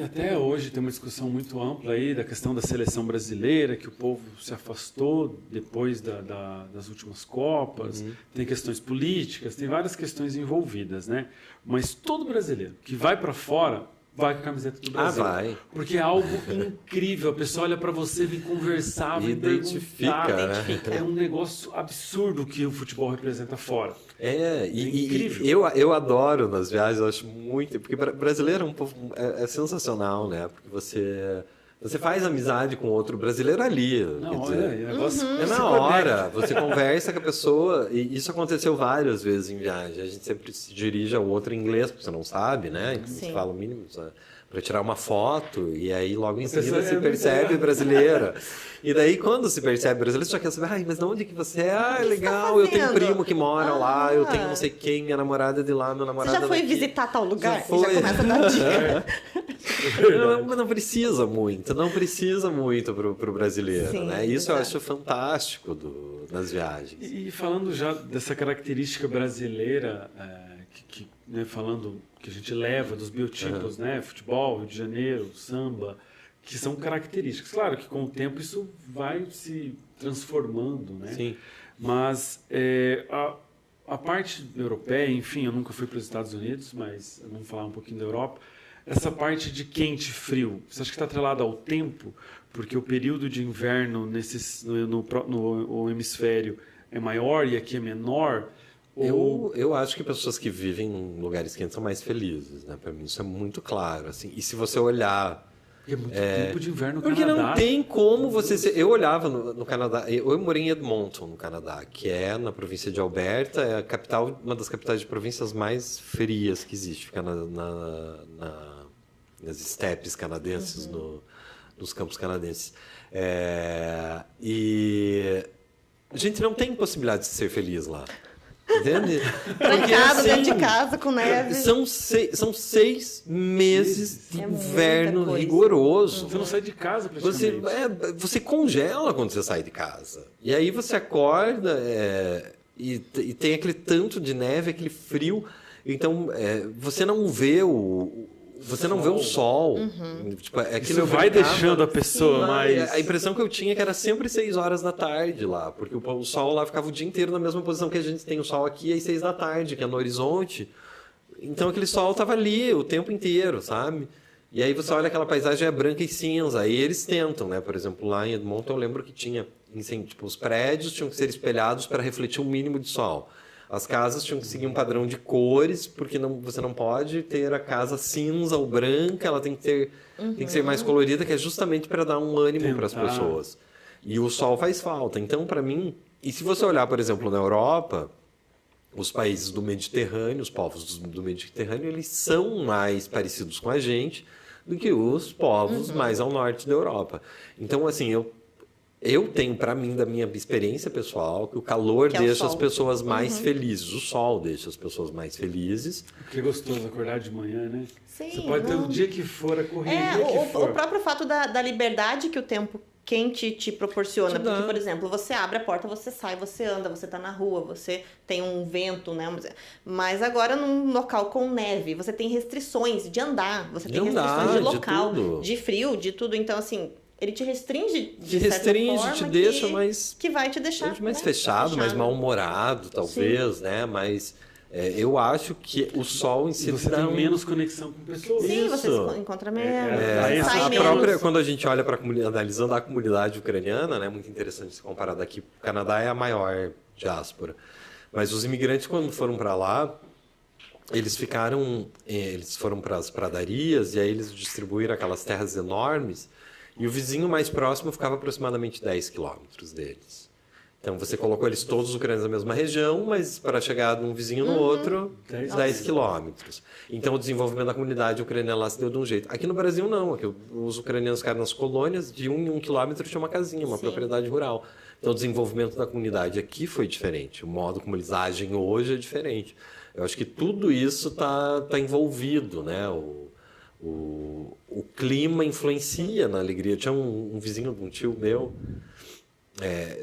até hoje tem uma discussão muito ampla aí da questão da seleção brasileira, que o povo se afastou depois das últimas Copas, tem questões políticas, tem várias questões envolvidas, né? Mas todo brasileiro que vai para fora vai com a camiseta do Brasil. Vai. Porque é algo incrível. A pessoa olha para você, vem conversar, vem identifica, perguntar. né? É um negócio absurdo que o futebol representa fora. Incrível. Eu adoro nas viagens, eu acho muito, porque brasileiro é um povo é sensacional, né? Porque você faz amizade com outro brasileiro ali. É na hora, você conversa com a pessoa, e isso aconteceu várias vezes em viagem. A gente sempre se dirige ao outro em inglês, porque você não sabe, né? Então você fala o mínimo para tirar uma foto, e aí logo em seguida se percebe brasileira. E daí, quando se percebe brasileiro, você já quer saber, mas de onde que você é? Ah, legal, eu tenho um primo que mora lá, eu tenho não sei quem, minha namorada é de lá, meu namorado Você já foi daqui. visitar tal lugar? Já foi. Já começa a dar dica. Não precisa muito pro brasileiro, Sim, né? Isso eu exato. acho fantástico das viagens. E falando já dessa característica brasileira, né, falando que a gente leva dos biotipos, né? Futebol, Rio de Janeiro, samba, que são características. Claro que com o tempo isso vai se transformando, né? Sim. Mas a parte europeia, enfim, eu nunca fui para os Estados Unidos, mas vamos falar um pouquinho da Europa. Essa parte de quente e frio, você acha que está atrelado ao tempo? Porque o período de inverno no hemisfério é maior e aqui é menor? Eu acho que pessoas que vivem em lugares quentes são mais felizes, né? Para mim isso é muito claro, assim. E se você olhar... Porque é muito tempo de inverno no Porque Canadá. não tem como você ser... Eu olhava no Canadá, eu morei em Edmonton, no Canadá, que é na província de Alberta, é a capital, uma das capitais de províncias mais frias que existe, fica nas estepes canadenses, nos campos canadenses. E a gente não tem possibilidade de ser feliz lá. Entende? Trancado dentro de casa com neve. São 6 meses de inverno muita coisa. rigoroso. Você não sai de casa praticamente. Você congela quando você sai de casa. E aí você acorda e tem aquele tanto de neve, aquele frio. Então, você não vê o sol. Tipo, Isso vai deixando a pessoa mais... A impressão que eu tinha é que era sempre 6 horas da tarde lá, porque o sol lá ficava o dia inteiro na mesma posição que a gente tem o sol aqui, às 6 da tarde, que é no horizonte. Então aquele sol estava ali o tempo inteiro, sabe? E aí você olha aquela paisagem branca e cinza, aí eles tentam, né? Por exemplo, lá em Edmonton eu lembro que tinha, tipo, os prédios tinham que ser espelhados para refletir um mínimo de sol. As casas tinham que seguir um padrão de cores, porque você não pode ter a casa cinza ou branca, ela tem que ser mais colorida, que é justamente para dar um ânimo para as pessoas. E o sol faz falta. Então, para mim... E se você olhar, por exemplo, na Europa, os países do Mediterrâneo, os povos do Mediterrâneo, eles são mais parecidos com a gente do que os povos mais ao norte da Europa. Então, assim, eu tenho para mim, da minha experiência pessoal, que o calor deixa as pessoas mais felizes. O sol deixa as pessoas mais felizes. Que gostoso acordar de manhã, né? Sim, você pode ter o dia que for, a correria que for. O próprio fato da liberdade que o tempo quente te proporciona. Porque, por exemplo, você abre a porta, você sai, você anda, você tá na rua, você tem um vento, né? Mas agora num local com neve, você tem restrições de andar, você tem restrições de local, de frio, de tudo. Então, assim... Ele te restringe te deixa mais... Que vai te deixar... mais fechado, mais mal-humorado, talvez, né? Mas eu acho que o sol em si... Você tem menos conexão com pessoas. Sim, você se encontra menos, sai menos. Quando a gente olha para a comunidade, analisando a comunidade ucraniana, né? Muito interessante se comparar daqui. O Canadá é a maior diáspora. Mas os imigrantes, quando foram para lá, eles foram para as pradarias e aí eles distribuíram aquelas terras enormes. E o vizinho mais próximo ficava aproximadamente 10 quilômetros deles. Então, você colocou eles todos os ucranianos na mesma região, mas para chegar de um vizinho no outro, 10 quilômetros. Então, o desenvolvimento da comunidade ucraniana lá se deu de um jeito. Aqui no Brasil, não. Aqui, os ucranianos ficaram nas colônias, de 1 em 1 quilômetro tinha uma casinha, uma propriedade rural. Então, o desenvolvimento da comunidade aqui foi diferente. O modo como eles agem hoje é diferente. Eu acho que tudo isso está envolvido, né? O clima influencia na alegria. Eu tinha um vizinho de um tio meu,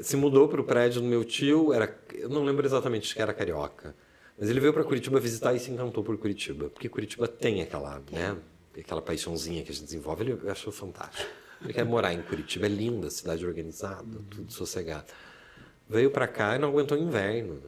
se mudou para o prédio do meu tio, eu não lembro exatamente, acho que era carioca, mas ele veio para Curitiba visitar e se encantou por Curitiba, porque Curitiba tem aquela, né? aquela paixãozinha que a gente desenvolve, ele achou fantástico. Ele quer morar em Curitiba, é linda, cidade organizada, tudo sossegado. Veio para cá e não aguentou o inverno.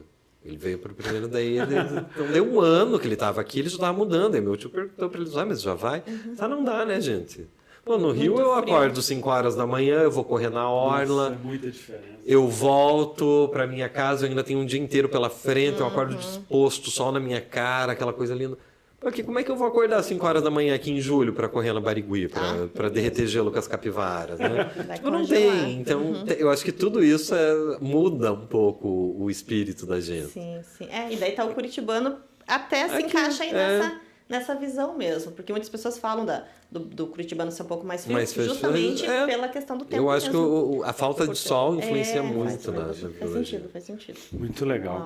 Ele veio para o primeiro daí, então deu um ano que ele estava aqui, ele já estava mudando. Aí meu tio perguntou para ele, mas já vai? Tá, não dá, né, gente? Pô, no Rio eu acordo 5 horas da manhã, eu vou correr na orla. Nossa, é muita diferença. Eu volto para minha casa, eu ainda tenho um dia inteiro pela frente, eu acordo disposto, sol na minha cara, aquela coisa linda. Porque como é que eu vou acordar às 5 horas da manhã aqui em julho para correr na Barigui, para derreter gelo com as capivaras, né? Tipo, não tem. Então, eu acho que tudo isso muda um pouco o espírito da gente. Sim, sim. E daí tá o curitibano até se encaixa aí nessa visão mesmo. Porque muitas pessoas falam do curitibano ser um pouco mais frio, justamente pela questão do tempo. Eu acho que a falta de sol influencia muito na faz sentido. Muito legal. Uau.